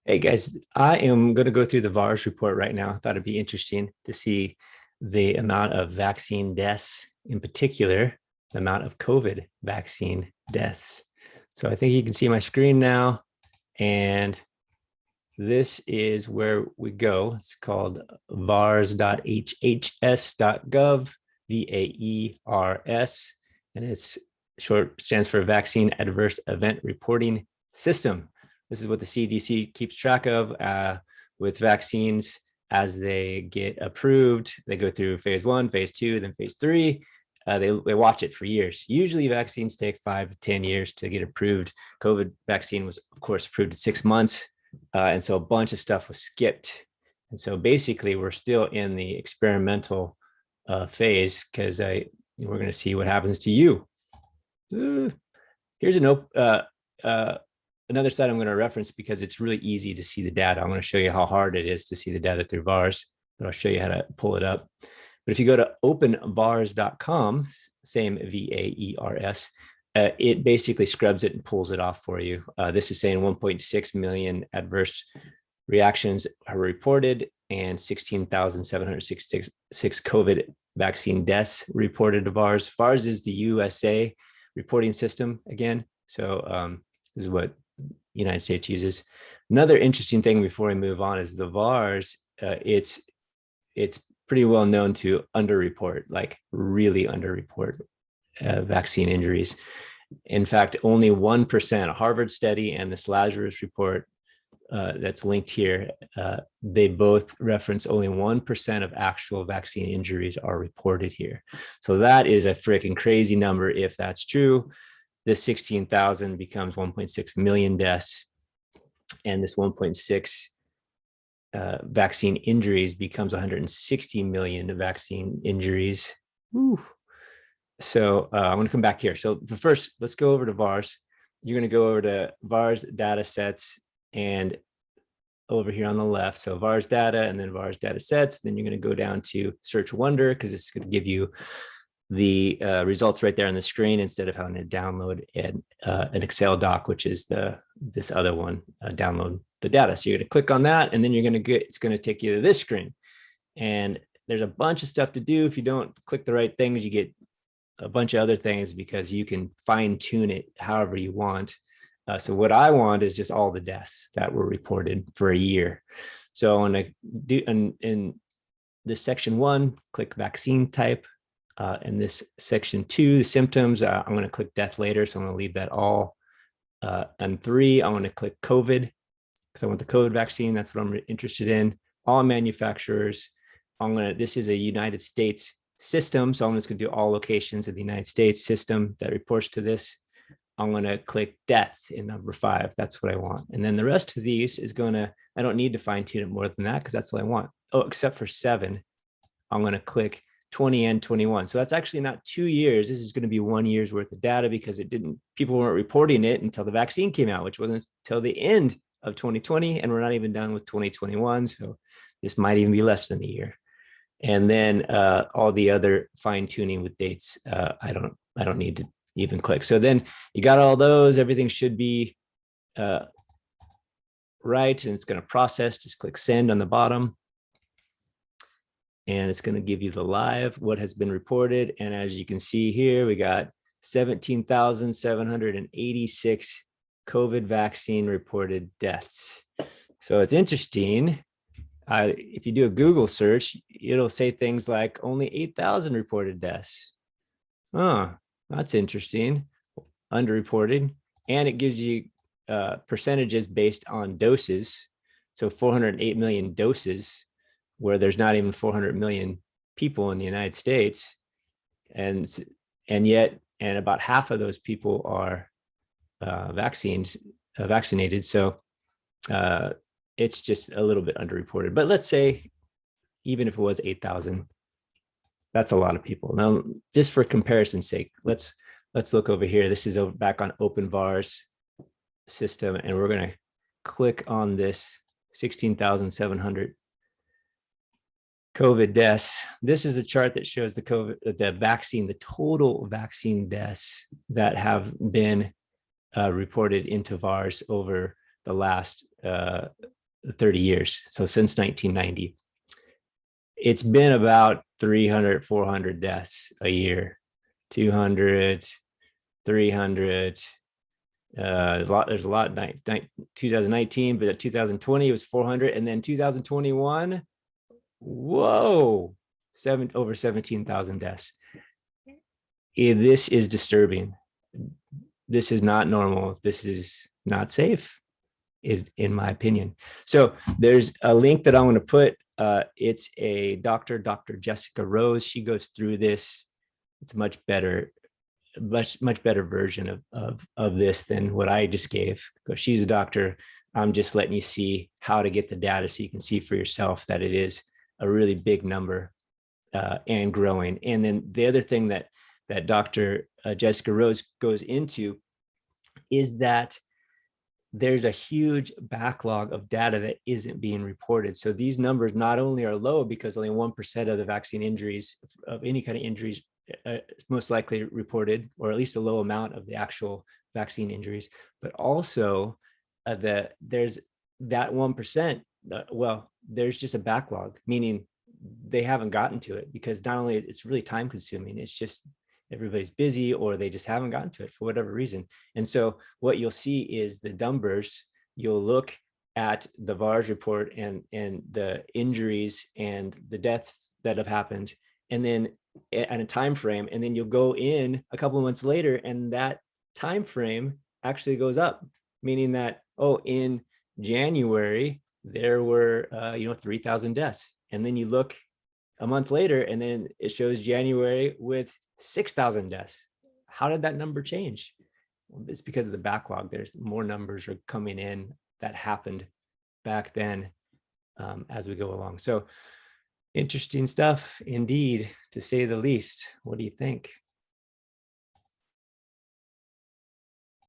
Hey guys, I am going to go through the VAERS report right now. I thought it'd be interesting to see the amount of vaccine deaths, in particular, the amount of COVID vaccine deaths. So I think you can see my screen now, and this is where we go. It's called vaers.hhs.gov, VAERS, and it's short stands for Vaccine Adverse Event Reporting System. This is what the CDC keeps track of with vaccines as they get approved. They go through phase 1, phase 2, then phase 3. They watch it for years. Usually vaccines take 5 to 10 years to get approved. COVID vaccine was, of course, approved in 6 months. And so a bunch of stuff was skipped. And so basically we're still in the experimental phase because we're going to see what happens to you. Here's another site I'm going to reference because it's really easy to see the data. I'm going to show you how hard it is to see the data through VAERS, but I'll show you how to pull it up. But if you go to openvaers.com, same VAERS, it basically scrubs it and pulls it off for you. This is saying 1.6 million adverse reactions are reported and 16,766 COVID vaccine deaths reported to VAERS. VAERS is the USA reporting system again. So this is what the United States uses. Another interesting thing before I move on is the VAERS, it's pretty well known to underreport, like really underreport vaccine injuries. In fact, only 1%, a Harvard study and this Lazarus report that's linked here, they both reference only 1% of actual vaccine injuries are reported here. So that is a freaking crazy number if that's true. This 16,000 becomes 1.6 million deaths, and this 1.6 vaccine injuries becomes 160 million vaccine injuries. Woo. So I'm going to come back here. So first, let's go over to VAERS. You're going to go over to VAERS data sets and over here on the left. So VAERS data and then VAERS data sets. Then you're going to go down to Search Wonder because it's going to give you the results right there on the screen instead of having to download an Excel doc, which is this other one, download the data. So you're going to click on that, and then you're going to it's going to take you to this screen. And there's a bunch of stuff to do. If you don't click the right things, you get a bunch of other things because you can fine tune it however you want. So what I want is just all the deaths that were reported for a year. So I want to do in this section 1, click vaccine type. In this section 2, the symptoms, I'm going to click death later. So I'm going to leave that all. And 3, I want to click COVID because I want the COVID vaccine. That's what I'm interested in. All manufacturers. This is a United States system. So I'm just going to do all locations of the United States system that reports to this. I'm going to click death in number 5. That's what I want. And then the rest of these is I don't need to fine tune it more than that because that's what I want. Oh, except for 7, I'm going to click 20 and 21. So that's actually not 2 years. This is going to be 1 year's worth of data because people weren't reporting it until the vaccine came out, which wasn't until the end of 2020. And we're not even done with 2021. So this might even be less than a year. And then all the other fine tuning with dates, I don't need to even click. So then you got all those, everything should be right. And it's going to process, just click send on the bottom. And it's going to give you the live, what has been reported. And as you can see here, we got 17,786 COVID vaccine reported deaths. So it's interesting. If you do a Google search, it'll say things like only 8,000 reported deaths. Oh, that's interesting. Underreported. And it gives you percentages based on doses. So 408 million doses, where there's not even 400 million people in the United States. And about half of those people are vaccinated. So it's just a little bit underreported. But let's say, even if it was 8,000, that's a lot of people. Now, just for comparison's sake, let's look over here. This is back on OpenVAERS system, and we're going to click on this 16,700 COVID deaths. This is a chart that shows the total vaccine deaths that have been reported into VAERS over the last 30 years. So since 1990, it's been about 300, 400 deaths a year, 200, 300. There's a lot, 2019, but 2020 it was 400. And then 2021, whoa, over 17,000 deaths. This is disturbing. This is not normal. This is not safe, in my opinion. So there's a link that I'm going to put. It's a Dr. Jessica Rose. She goes through this. It's much better version of this than what I just gave. Because she's a doctor. I'm just letting you see how to get the data so you can see for yourself that it is a really big number and growing. And then the other thing that Dr. Jessica Rose goes into is that there's a huge backlog of data that isn't being reported. So these numbers not only are low because only 1% of the vaccine injuries, of any kind of injuries, most likely reported, or at least a low amount of the actual vaccine injuries, but also there's that 1%, well, there's just a backlog, meaning they haven't gotten to it because not only it's really time consuming, it's just everybody's busy or they just haven't gotten to it for whatever reason. And so what you'll see is the numbers. You'll look at the VAERS report and the injuries and the deaths that have happened, and then at a time frame, and then you'll go in a couple of months later and that time frame actually goes up, meaning that, oh, in January there were 3,000 deaths, and then you look a month later and then it shows January with 6,000 deaths. How did that number change? Well, it's because of the backlog. There's more numbers are coming in that happened back then as we go along. So interesting stuff indeed, to say the least. What do you think?